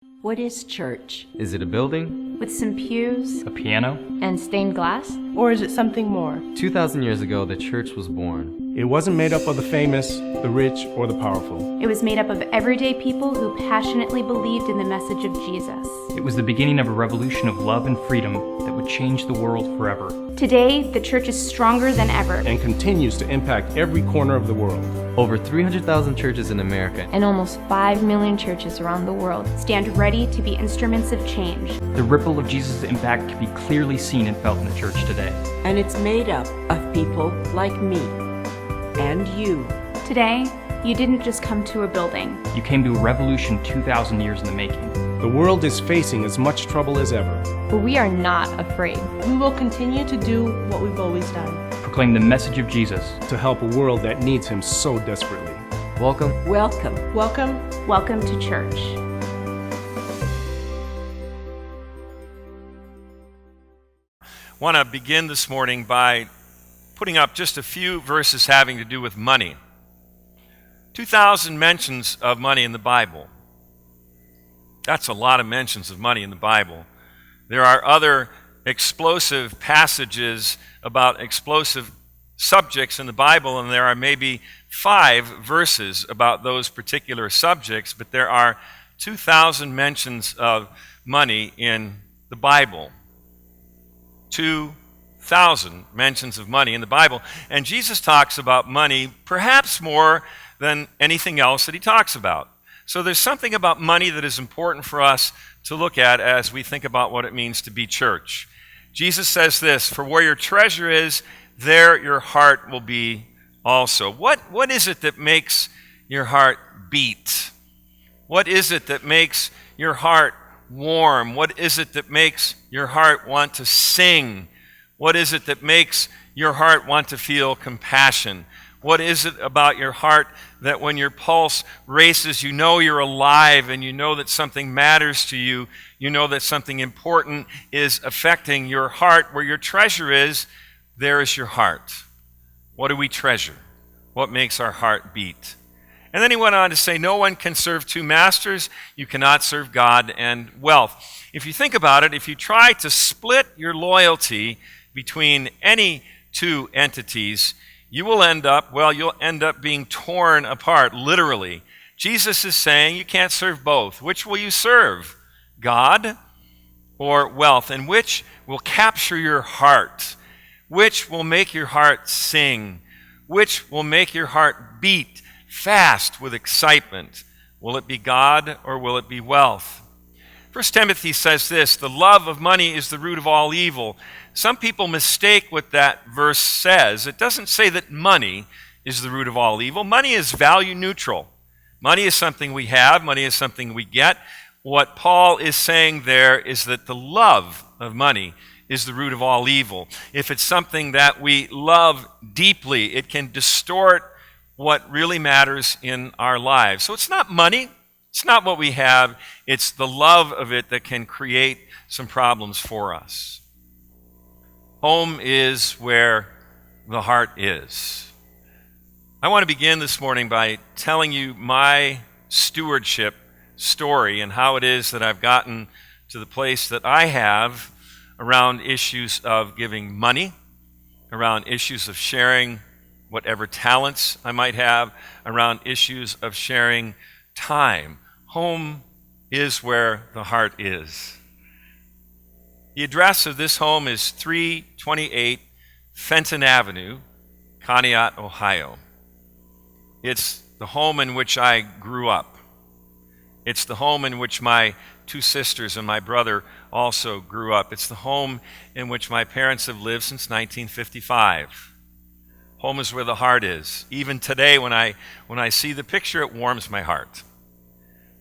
What is church? Is it a building? With some pews, a piano, and stained glass? Or is it something more? 2,000 years ago, the church was born. It wasn't made up of the famous, the rich, or the powerful. It was made up of everyday people who passionately believed in the message of Jesus. It was the beginning of a revolution of love and freedom that would change the world forever. Today, the church is stronger than ever And continues to impact every corner of the world. Over 300,000 churches in America. and almost 5 million churches around the world stand ready to be instruments of change. The ripple of Jesus' impact can be clearly seen and felt in the church today. And it's made up of people like me and you. Today, you didn't just come to a building. You came to a revolution 2,000 years in the making. The world is facing as much trouble as ever. But we are not afraid. We will continue to do what we've always done. Proclaim the message of Jesus. To help a world that needs him so desperately. Welcome. Welcome. Welcome. Welcome to church. I want to begin this morning by putting up just a few verses having to do with money. 2,000 mentions of money in the Bible. That's a lot of mentions of money in the Bible. There are other explosive passages about explosive subjects in the Bible, and there are maybe 5 verses about those particular subjects, but there are 2,000 mentions of money in the Bible. 2,000 mentions of money in the Bible. And Jesus talks about money perhaps more than anything else that he talks about. So there's something about money that is important for us to look at as we think about what it means to be church. Jesus says this, "For where your treasure is, there your heart will be also." What is it that makes your heart beat? What is it that makes your heart warm? What is it that makes your heart want to sing? What is it that makes your heart want to feel compassion? What is it about your heart that when your pulse races, you know you're alive and you know that something matters to you, you know that something important is affecting your heart? Where your treasure is, there is your heart. What do we treasure? What makes our heart beat? And then he went on to say, no one can serve 2 masters. You cannot serve God and wealth. If you think about it, if you try to split your loyalty between any 2 entities, you'll end up being torn apart, literally. Jesus is saying you can't serve both. Which will you serve? God or wealth? And which will capture your heart? Which will make your heart sing? Which will make your heart beat fast with excitement? Will it be God or will it be wealth? 1 Timothy says this, "The love of money is the root of all evil." Some people mistake what that verse says. It doesn't say that money is the root of all evil. Money is value neutral. Money is something we have. Money is something we get. What Paul is saying there is that the love of money is the root of all evil. If it's something that we love deeply, it can distort what really matters in our lives. So it's not money. It's not what we have. It's the love of it that can create some problems for us. Home is where the heart is. I want to begin this morning by telling you my stewardship story and how it is that I've gotten to the place that I have around issues of giving money, around issues of sharing whatever talents I might have, around issues of sharing time. Home is where the heart is. The address of this home is 328 Fenton Avenue, Conneaut, Ohio. It's the home in which I grew up. It's the home in which my 2 sisters and my brother also grew up. It's the home in which my parents have lived since 1955. Home is where the heart is. Even today, when I see the picture, it warms my heart.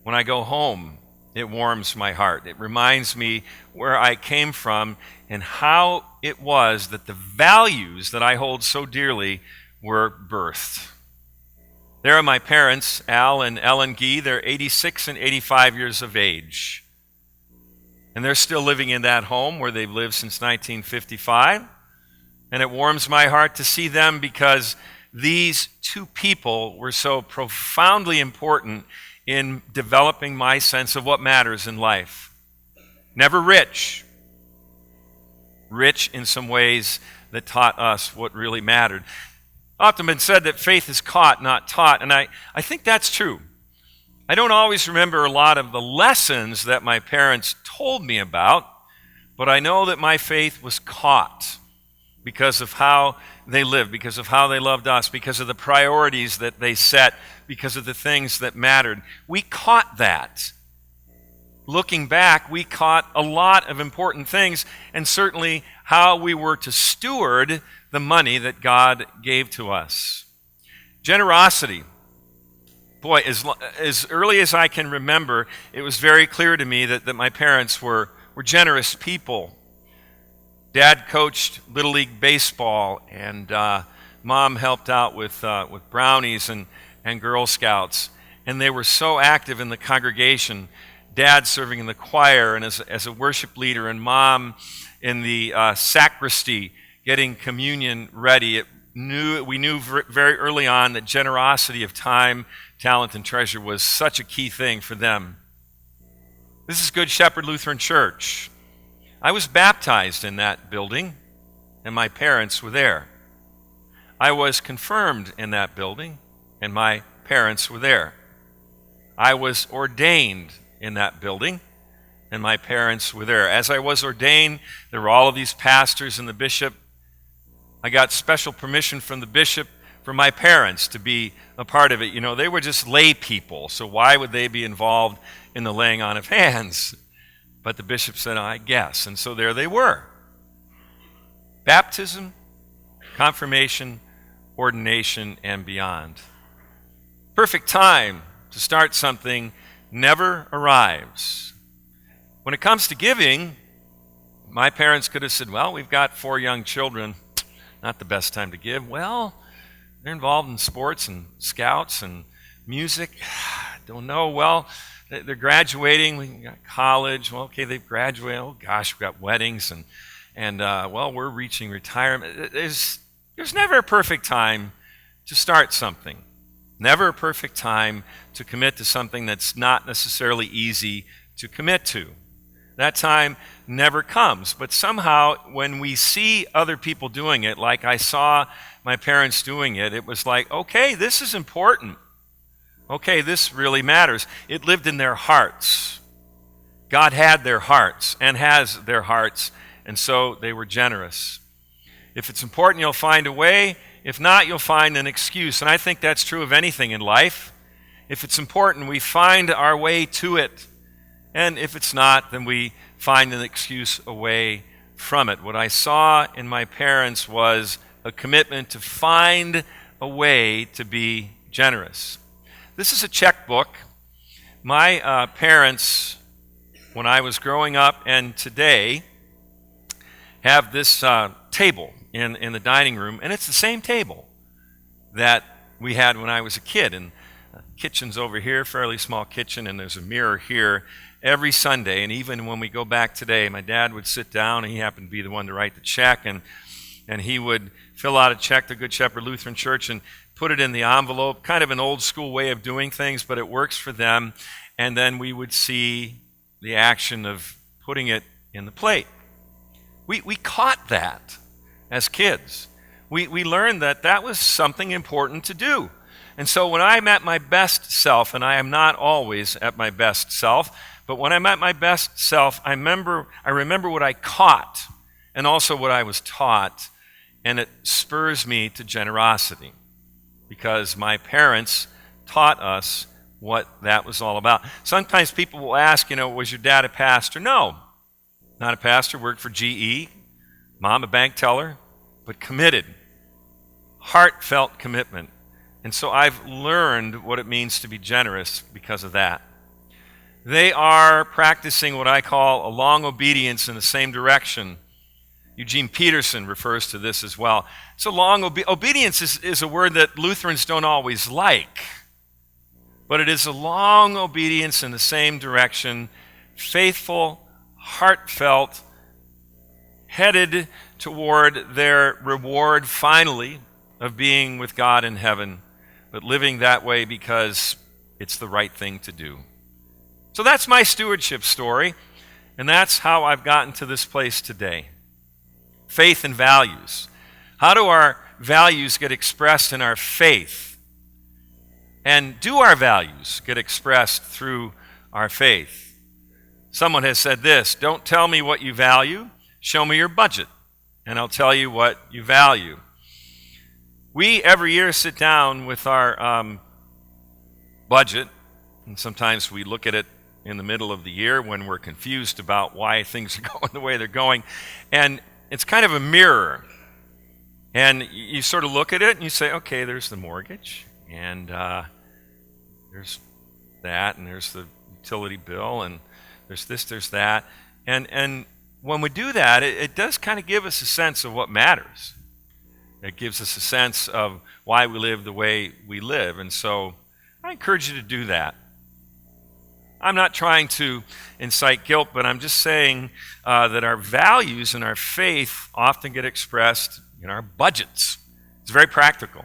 When I go home, it warms my heart. It reminds me where I came from and how it was that the values that I hold so dearly were birthed. There are my parents, Al and Ellen Gee. They're 86 and 85 years of age. And they're still living in that home where they've lived since 1955. And it warms my heart to see them because these 2 people were so profoundly important in developing my sense of what matters in life. Never rich. Rich in some ways that taught us what really mattered. Often been said that faith is caught, not taught, and I think that's true. I don't always remember a lot of the lessons that my parents told me about, but I know that my faith was caught because of how they lived, because of how they loved us, because of the priorities that they set, because of the things that mattered. We caught that. Looking back, we caught a lot of important things, and certainly how we were to steward the money that God gave to us. Generosity. Boy, as early as I can remember, it was very clear to me that my parents were generous people. Dad coached Little League baseball, and Mom helped out with brownies and Girl Scouts. And they were so active in the congregation. Dad serving in the choir and as a worship leader, and Mom in the sacristy getting communion ready. We knew very early on that generosity of time, talent, and treasure was such a key thing for them. This is Good Shepherd Lutheran Church. I was baptized in that building, and my parents were there. I was confirmed in that building, and my parents were there. I was ordained in that building, and my parents were there. As I was ordained, there were all of these pastors and the bishop. I got special permission from the bishop for my parents to be a part of it. You know, they were just lay people, so why would they be involved in the laying on of hands? But the bishop said, I guess. And so there they were. Baptism, confirmation, ordination, and beyond. Perfect time to start something never arrives. When it comes to giving, my parents could have said, well, we've got 4 young children. Not the best time to give. Well, they're involved in sports and scouts and music. Don't know. Well, they're graduating. We got college. Well, okay, they've graduated. Oh, gosh, we've got weddings. And well, we're reaching retirement. There's never a perfect time to start something. Never a perfect time to commit to something that's not necessarily easy to commit to. That time never comes. But somehow, when we see other people doing it, like I saw my parents doing it, it was like, okay, this is important. Okay, this really matters. It lived in their hearts. God had their hearts and has their hearts, and so they were generous. If it's important, you'll find a way. If not, you'll find an excuse. And I think that's true of anything in life. If it's important, we find our way to it. And if it's not, then we find an excuse away from it. What I saw in my parents was a commitment to find a way to be generous. This is a checkbook. My parents, when I was growing up and today, have this table in the dining room, and it's the same table that we had when I was a kid. And the kitchen's over here, fairly small kitchen, and there's a mirror here. Every Sunday, and even when we go back today, my dad would sit down, and he happened to be the one to write the check, and he would fill out a check to Good Shepherd Lutheran Church and put it in the envelope, kind of an old school way of doing things, but it works for them. And then we would see the action of putting it in the plate. We caught that as kids. We learned that was something important to do. And so when I'm at my best self, and I am not always at my best self, but when I'm at my best self, I remember what I caught and also what I was taught, and it spurs me to generosity because my parents taught us what that was all about. Sometimes people will ask, was your dad a pastor? No, not a pastor, worked for GE, mom a bank teller, but committed, heartfelt commitment. And so I've learned what it means to be generous because of that. They are practicing what I call a long obedience in the same direction. Eugene Peterson refers to this as well. So long obedience is a word that Lutherans don't always like, but it is a long obedience in the same direction, faithful, heartfelt, headed toward their reward finally of being with God in heaven, but living that way because it's the right thing to do. So that's my stewardship story, and that's how I've gotten to this place today. Faith and values. How do our values get expressed in our faith? And do our values get expressed through our faith? Someone has said this: don't tell me what you value, show me your budget, and I'll tell you what you value. We every year sit down with our budget, and sometimes we look at it in the middle of the year when we're confused about why things are going the way they're going. And it's kind of a mirror. And you sort of look at it and you say, okay, there's the mortgage, and there's that, and there's the utility bill, and there's this, there's that. And when we do that, it does kind of give us a sense of what matters. It gives us a sense of why we live the way we live. And so I encourage you to do that. I'm not trying to incite guilt, but I'm just saying that our values and our faith often get expressed in our budgets. It's very practical,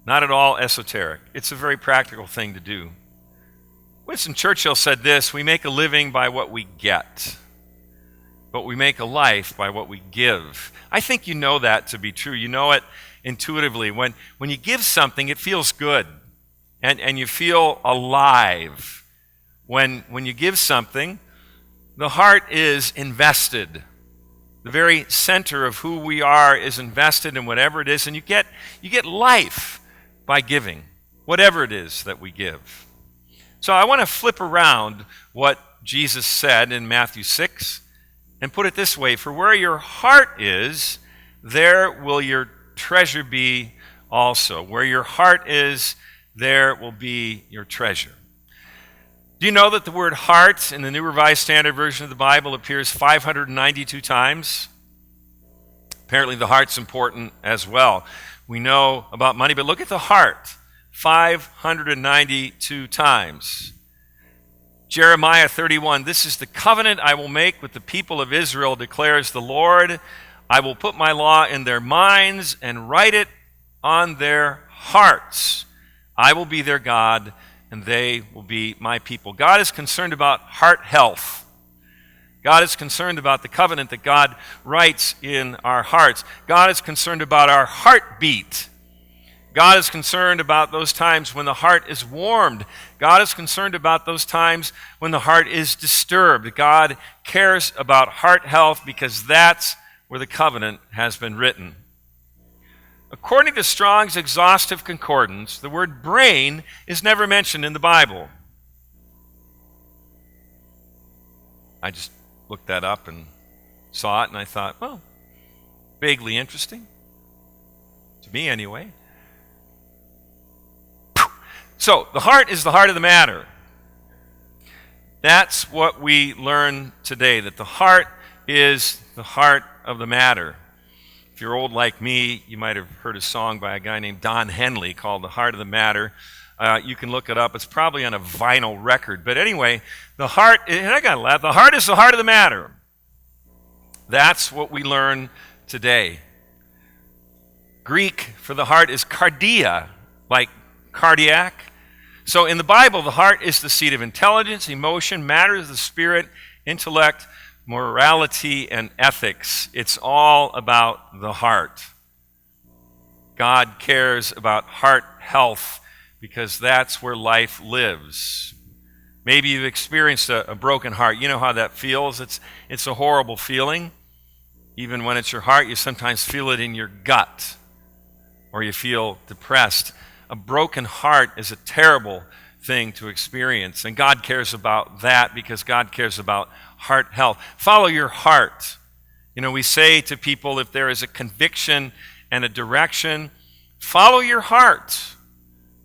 not at all esoteric. It's a very practical thing to do. Winston Churchill said this: we make a living by what we get, but we make a life by what we give. I think you know that to be true. You know it intuitively. When you give something, it feels good, and you feel alive. When you give something, the heart is invested. The very center of who we are is invested in whatever it is, and you get life by giving, whatever it is that we give. So I want to flip around what Jesus said in Matthew 6 and put it this way: for where your heart is, there will your treasure be also. Where your heart is, there will be your treasure. Do you know that the word heart in the New Revised Standard Version of the Bible appears 592 times? Apparently the heart's important as well. We know about money, but look at the heart. 592 times. Jeremiah 31, this is the covenant I will make with the people of Israel, declares the Lord. I will put my law in their minds and write it on their hearts. I will be their God, and they will be my people. God is concerned about heart health. God is concerned about the covenant that God writes in our hearts. God is concerned about our heartbeat. God is concerned about those times when the heart is warmed. God is concerned about those times when the heart is disturbed. God cares about heart health because that's where the covenant has been written. According to Strong's Exhaustive Concordance, the word brain is never mentioned in the Bible. I just looked that up and saw it, and I thought, well, vaguely interesting. To me, anyway. So, the heart is the heart of the matter. That's what we learn today, that the heart is the heart of the matter. If you're old like me, you might have heard a song by a guy named Don Henley called The Heart of the Matter. You can look it up. It's probably on a vinyl record. But anyway, the heart, and I got to laugh, the heart is the heart of the matter. That's what we learn today. Greek for the heart is cardia, like cardiac. So in the Bible, the heart is the seat of intelligence, emotion, matters of the spirit, intellect, morality, and ethics. It's all about the heart. God cares about heart health because that's where life lives. Maybe you've experienced a broken heart. You know how that feels. It's a horrible feeling. Even when it's your heart, you sometimes feel it in your gut, or you feel depressed. A broken heart is a terrible thing to experience, and God cares about that because God cares about heart health. Follow your heart. You know, we say to people, if there is a conviction and a direction, follow your heart,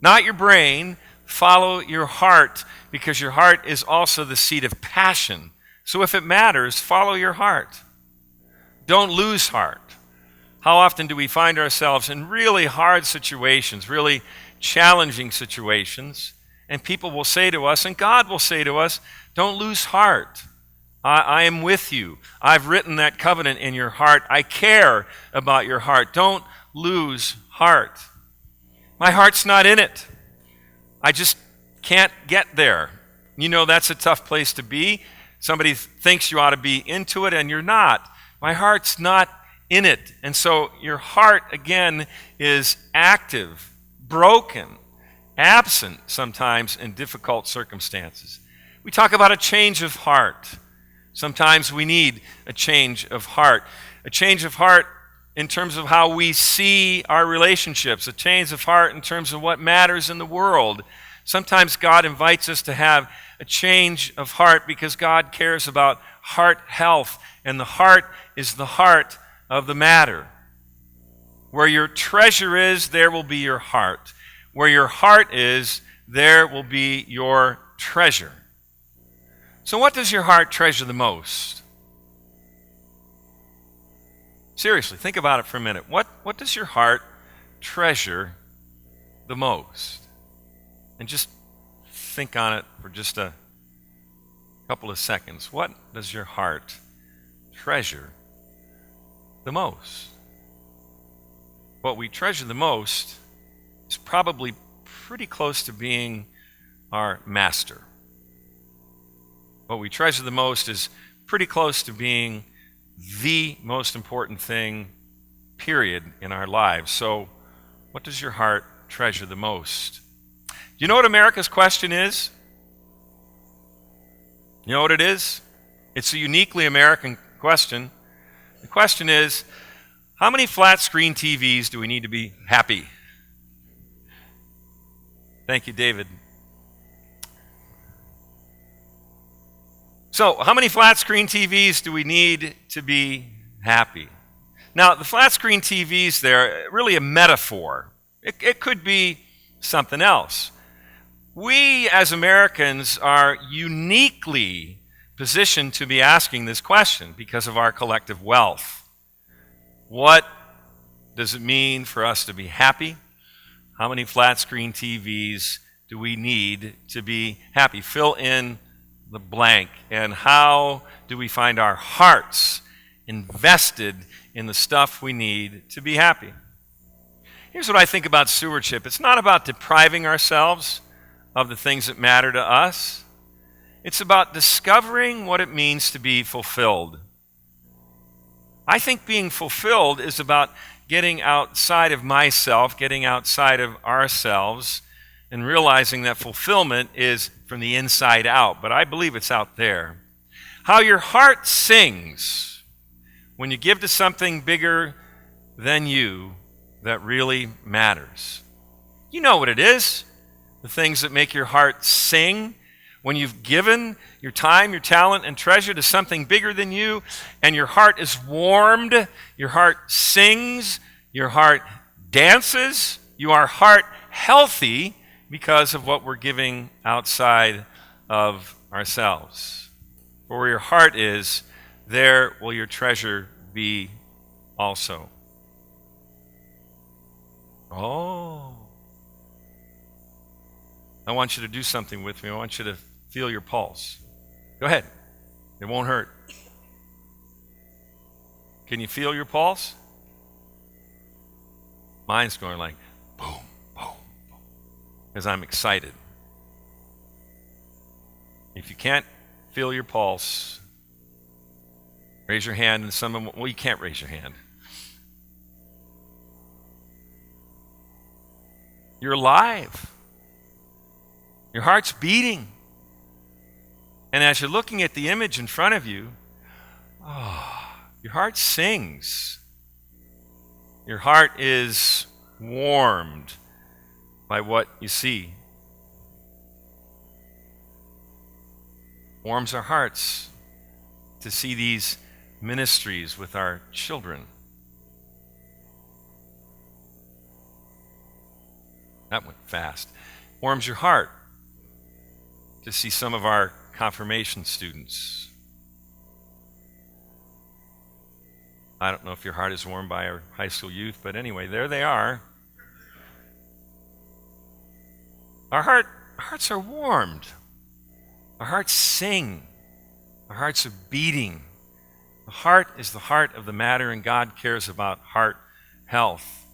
not your brain. Follow your heart, because your heart is also the seat of passion. So if it matters, follow your heart. Don't lose heart. How often do we find ourselves in really hard situations, really challenging situations, and people will say to us, and God will say to us, don't lose heart. I am with you. I've written that covenant in your heart. I care about your heart. Don't lose heart. My heart's not in it. I just can't get there. You know that's a tough place to be. Somebody thinks you ought to be into it, and you're not. My heart's not in it. And so your heart, again, is active, broken, absent sometimes in difficult circumstances. We talk about a change of heart. Sometimes we need a change of heart. A change of heart in terms of how we see our relationships. A change of heart in terms of what matters in the world. Sometimes God invites us to have a change of heart because God cares about heart health. And the heart is the heart of the matter. Where your treasure is, there will be your heart. Where your heart is, there will be your treasure. So what does your heart treasure the most? Seriously, think about it for a minute. What does your heart treasure the most? And just think on it for just a couple of seconds. What does your heart treasure the most? What we treasure the most is probably pretty close to being our master. What we treasure the most is pretty close to being the most important thing, period, in our lives. So, what does your heart treasure the most? You know what America's question is? You know what it is? It's a uniquely American question. The question is, how many flat screen TVs do we need to be happy? Thank you, David. So, how many flat screen TVs do we need to be happy? Now, the flat screen TVs there, really a metaphor. It could be something else. We as Americans are uniquely positioned to be asking this question because of our collective wealth. What does it mean for us to be happy? How many flat screen TVs do we need to be happy? Fill in the blank. And how do we find our hearts invested in the stuff we need to be happy? Here's what I think about stewardship. It's not about depriving ourselves of the things that matter to us. It's about discovering what it means to be fulfilled. I think being fulfilled is about getting outside of myself, getting outside of ourselves, and realizing that fulfillment is from the inside out, but I believe it's out there. How your heart sings when you give to something bigger than you that really matters. You know what it is, the things that make your heart sing. When you've given your time, your talent, and treasure to something bigger than you, and your heart is warmed, your heart sings, your heart dances, you are heart healthy because of what we're giving outside of ourselves. For where your heart is, there will your treasure be also. Oh. I want you to do something with me. I want you to feel your pulse. Go ahead. It won't hurt. Can you feel your pulse? Mine's going like boom, boom, boom, because I'm excited. If you can't feel your pulse, raise your hand, and someone, well, you can't raise your hand. You're alive. Your heart's beating. And as you're looking at the image in front of you, your heart sings. Your heart is warmed by what you see. Warms our hearts to see these ministries with our children. That went fast. Warms your heart to see some of our confirmation students. I don't know if your heart is warmed by our high school youth, but anyway, there they are. Our hearts are warmed. Our hearts sing. Our hearts are beating. The heart is the heart of the matter, and God cares about heart health.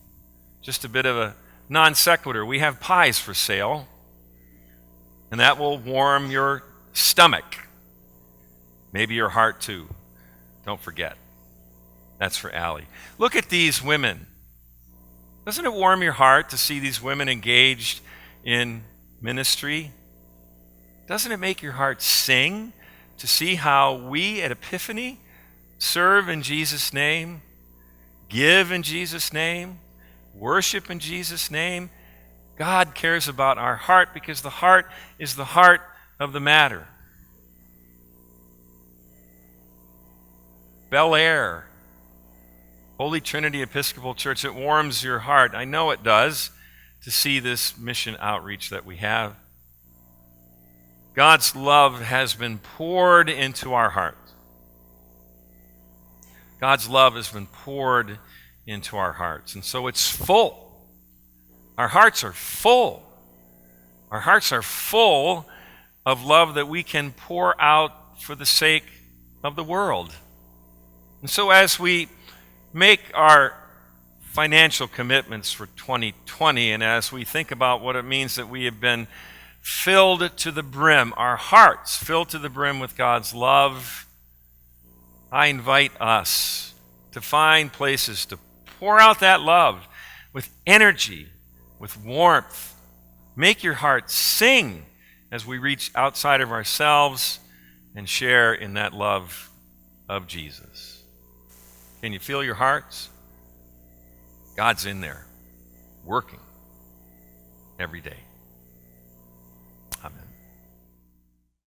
Just a bit of a non sequitur. We have pies for sale. And that will warm your stomach. Maybe your heart too. Don't forget. That's for Allie. Look at these women. Doesn't it warm your heart to see these women engaged in ministry? Doesn't it make your heart sing to see how we at Epiphany serve in Jesus' name, give in Jesus' name, worship in Jesus' name? God cares about our heart because the heart is the heart of the matter. Bel Air, Holy Trinity Episcopal Church, it warms your heart. I know it does to see this mission outreach that we have. God's love has been poured into our hearts. God's love has been poured into our hearts. And so it's full. Our hearts are full. Our hearts are full of love that we can pour out for the sake of the world. And so as we make our financial commitments for 2020, and as we think about what it means that we have been filled to the brim, our hearts filled to the brim with God's love, I invite us to find places to pour out that love with energy, with warmth. Make your heart sing as we reach outside of ourselves and share in that love of Jesus. Can you feel your hearts? God's in there, working every day.